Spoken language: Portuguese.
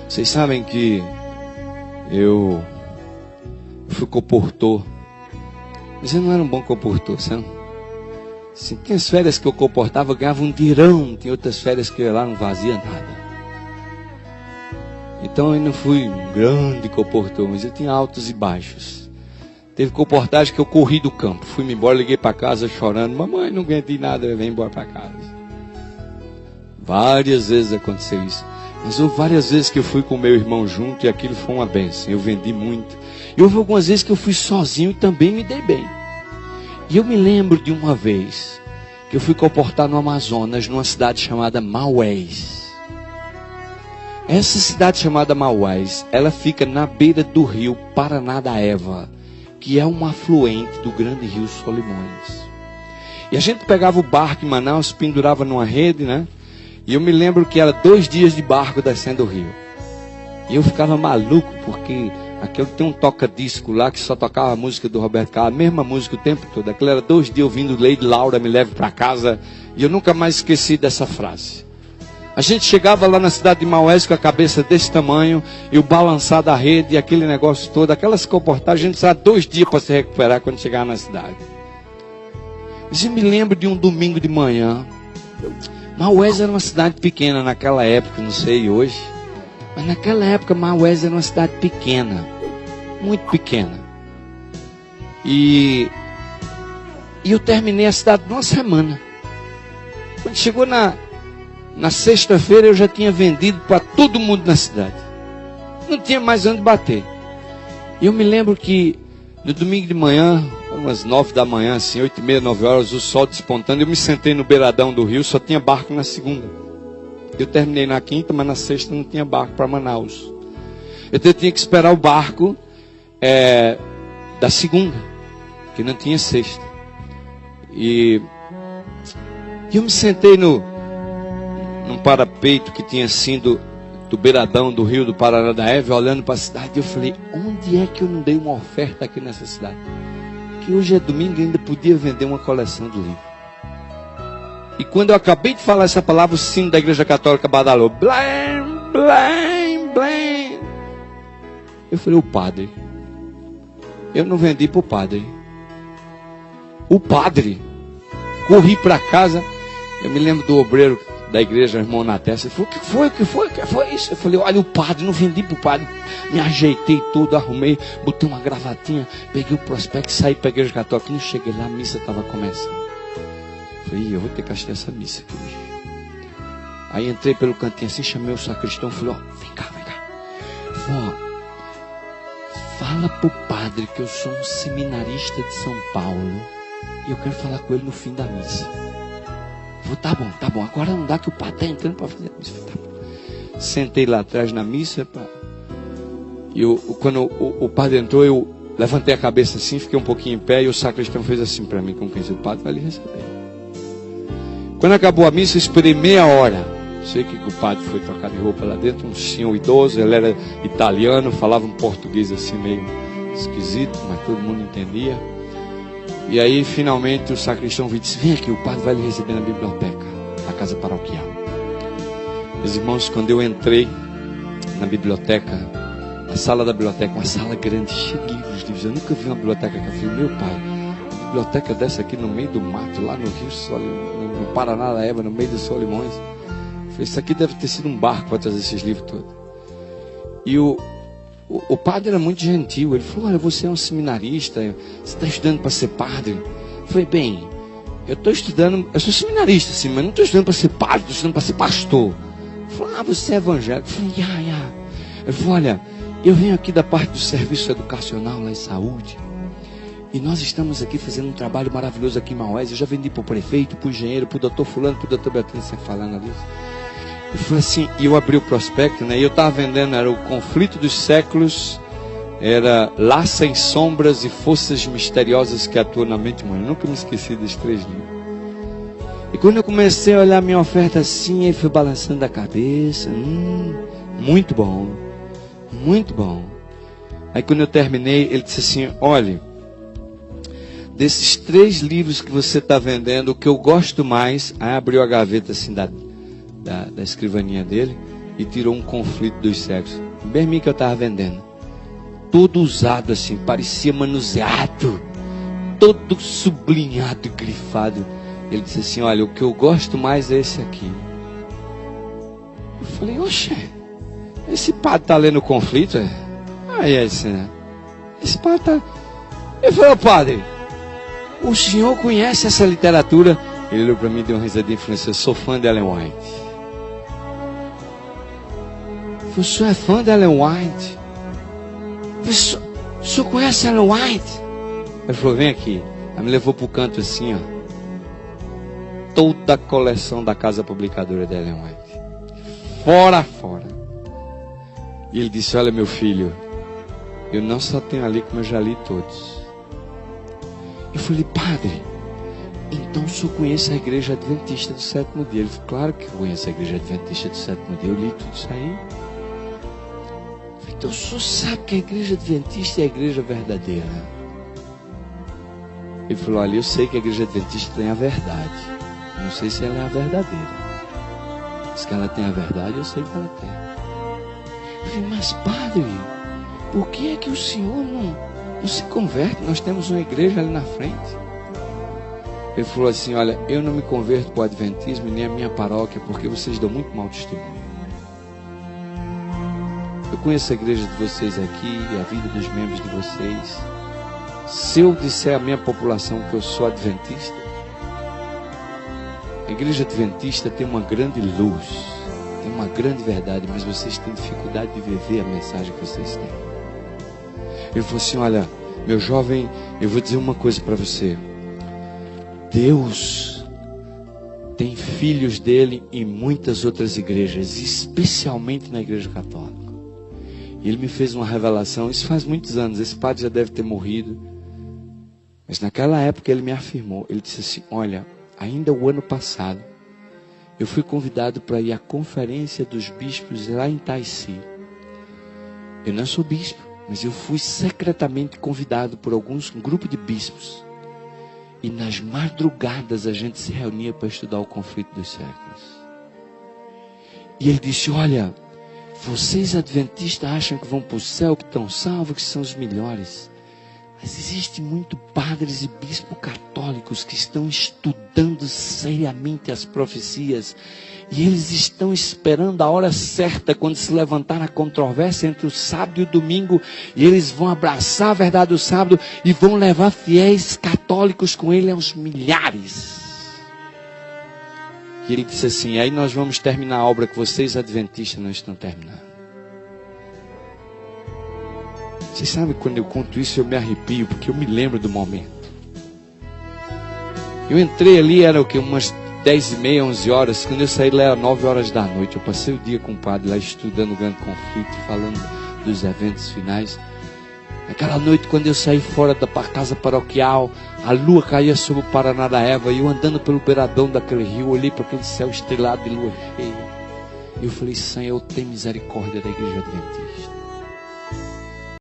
Vocês sabem que eu fui comportor, mas eu não era um bom comportor, sabe? Assim, tinha as férias que eu comportava, eu ganhava um dirão, tinha outras férias que eu ia lá, não fazia nada. Então eu não fui um grande comportor, mas eu tinha altos e baixos. Teve comportagem que eu corri do campo, fui-me embora, liguei para casa chorando, mamãe, não ganhei nada, eu venho embora para casa. Várias vezes aconteceu isso. Mas houve várias vezes que eu fui com meu irmão junto e aquilo foi uma bênção, eu vendi muito. E houve algumas vezes que eu fui sozinho e também me dei bem. E eu me lembro de uma vez que eu fui comportar no Amazonas, numa cidade chamada Maués. Essa cidade chamada Maués, ela fica na beira do rio Paranaíba, que é um afluente do grande rio Solimões. E a gente pegava o barco em Manaus, pendurava numa rede, né? E eu me lembro que era 2 dias de barco descendo o rio. E eu ficava maluco, porque aquele tem um toca-disco lá que só tocava a música do Roberto Carlos, a mesma música o tempo todo. Aquilo era 2 dias ouvindo Lady Laura, me leve para casa. E eu nunca mais esqueci dessa frase. A gente chegava lá na cidade de Maués com a cabeça desse tamanho, e o balançar da rede, e aquele negócio todo, aquelas comportagens, a gente precisava 2 dias para se recuperar quando chegava na cidade. Mas eu me lembro de um domingo de manhã. Maués era uma cidade pequena naquela época, não sei hoje. Mas naquela época Maués era uma cidade pequena, muito pequena. E eu terminei a cidade numa semana. Quando chegou na sexta-feira eu já tinha vendido para todo mundo na cidade. Não tinha mais onde bater. E eu me lembro que no domingo de manhã, umas 9 da manhã, assim, 8h30, 9 horas, o sol despontando, eu me sentei no beiradão do rio, só tinha barco na segunda. Eu terminei na quinta, mas na sexta não tinha barco para Manaus. Eu tinha que esperar o barco da segunda, que não tinha sexta. E eu me sentei num parapeito que tinha sido do beiradão do rio do Paranaíba, olhando para a cidade, e eu falei, onde é que eu não dei uma oferta aqui nessa cidade? Que hoje é domingo e ainda podia vender uma coleção de livros. E quando eu acabei de falar essa palavra, o sino da igreja católica badalou. Blém, blém, blém. Eu falei, o padre. Eu não vendi para o padre. O padre. Corri para casa. Eu me lembro do obreiro da igreja, o irmão na testa. Ele falou, o que foi isso? Eu falei, olha o padre, não vendi para o padre. Me ajeitei todo, arrumei, botei uma gravatinha, peguei o prospecto, saí para a igreja católica. Quando eu cheguei lá, a missa estava começando. Falei, eu vou ter que assistir essa missa aqui hoje. Aí entrei pelo cantinho assim, chamei o sacristão, falei, vem cá. Fala pro padre que eu sou um seminarista de São Paulo e eu quero falar com ele no fim da missa. Tá bom, agora não dá que o padre está entrando para fazer a missa. Tá bom. Sentei lá atrás na missa, e quando o padre entrou, eu levantei a cabeça assim, fiquei um pouquinho em pé, e o sacristão fez assim para mim, como quem diz, o padre vai lhe receber. Quando acabou a missa, eu esperei meia hora. Sei que o padre foi trocar de roupa lá dentro, um senhor idoso, ele era italiano, falava um português assim meio esquisito, mas todo mundo entendia. E aí, finalmente, o sacristão veio e disse, vem aqui, o padre vai lhe receber na biblioteca, na casa paroquial. Meus irmãos, quando eu entrei na biblioteca, na sala da biblioteca, uma sala grande, cheia de livros, eu nunca vi uma biblioteca que eu falei, meu pai, uma biblioteca dessa aqui no meio do mato, lá no rio, no Paranaíba, no meio dos Solimões. Eu falei, isso aqui deve ter sido um barco para trazer esses livros todos. E o padre era muito gentil. Ele falou, olha, você é um seminarista, você está estudando para ser padre? Eu falei, bem, eu estou estudando, eu sou seminarista, sim, mas não estou estudando para ser padre, estou estudando para ser pastor. Ele falou, você é evangélico? Eu falei, Ele falou, olha, eu venho aqui da parte do serviço educacional lá em saúde, e nós estamos aqui fazendo um trabalho maravilhoso aqui em Maués. Eu já vendi para o prefeito, para o engenheiro, para o doutor fulano, para o doutor Beatriz, sempre falando ali. Eu falei assim, e eu abri o prospecto, né? E eu estava vendendo, era o Conflito dos Séculos, era Lá Sem Sombras e Forças Misteriosas que Atuam na Mente Humana. Eu nunca me esqueci desses 3 livros. E quando eu comecei a olhar a minha oferta assim, ele foi balançando a cabeça. Muito bom, muito bom. Aí quando eu terminei, ele disse assim, olha, desses 3 livros que você está vendendo, o que eu gosto mais, aí abriu a gaveta assim da escrivaninha dele, e tirou um conflito dos séculos. Bem mim que eu estava vendendo. Todo usado assim, parecia manuseado. Todo sublinhado e grifado. Ele disse assim, olha, o que eu gosto mais é esse aqui. Eu falei, oxe, esse padre está lendo o conflito? Aí é isso, né? Esse padre está... Ele falou, padre, o senhor conhece essa literatura? Ele olhou para mim e deu uma risadinha e falou assim, eu sou fã de Ellen White. O senhor é fã de Ellen White? O senhor conhece Ellen White? Ele falou, vem aqui. Aí me levou para o canto assim, ó. Toda a coleção da Casa Publicadora de Ellen White. Fora. E ele disse, olha meu filho, eu não só tenho ali como eu já li todos. Eu falei, padre, então o senhor conhece a Igreja Adventista do Sétimo Dia? Ele falou, claro que eu conheço a Igreja Adventista do Sétimo Dia, eu li tudo isso aí. Eu falei, então o senhor sabe que a Igreja Adventista é a igreja verdadeira? Ele falou, olha, eu sei que a Igreja Adventista tem a verdade, não sei se ela é a verdadeira. Se que ela tem a verdade, eu sei que ela tem. Eu falei, mas padre, por que é que o senhor não se converte? Nós temos uma igreja ali na frente. Ele falou assim, olha, eu não me converto para o adventismo nem a minha paróquia, porque vocês dão muito mau testemunho. Eu conheço a igreja de vocês aqui, a vida dos membros de vocês. Se eu disser à minha população que eu sou adventista, a igreja adventista tem uma grande luz, tem uma grande verdade, mas vocês têm dificuldade de viver a mensagem que vocês têm. Ele falou assim, olha, meu jovem, eu vou dizer uma coisa para você. Deus tem filhos dele em muitas outras igrejas, especialmente na igreja católica. E ele me fez uma revelação, isso faz muitos anos, esse padre já deve ter morrido. Mas naquela época ele me afirmou, ele disse assim, olha, ainda o ano passado, eu fui convidado para ir à conferência dos bispos lá em Taici. Eu não sou bispo, mas eu fui secretamente convidado por um grupo de bispos. E nas madrugadas a gente se reunia para estudar o conflito dos séculos. E ele disse, olha, vocês adventistas acham que vão para o céu, que estão salvos, que são os melhores. Mas existem muitos padres e bispos católicos que estão estudando seriamente as profecias. E eles estão esperando a hora certa, quando se levantar a controvérsia entre o sábado e o domingo. E eles vão abraçar a verdade do sábado e vão levar fiéis católicos com ele aos milhares. E ele disse assim, aí nós vamos terminar a obra que vocês adventistas não estão terminando. Vocês sabem, quando eu conto isso eu me arrepio, porque eu me lembro do momento. Eu entrei ali, era o que? Umas 10h30, 11 horas. Quando eu saí lá era 9 horas da noite. Eu passei o dia com o padre lá estudando o grande conflito, falando dos eventos finais. Aquela noite, quando eu saí fora da casa paroquial, a lua caía sobre o Paranaíba, e eu andando pelo beiradão daquele rio, olhei para aquele céu estrelado de lua cheia. E eu falei, Senhor, tem misericórdia da igreja adventista.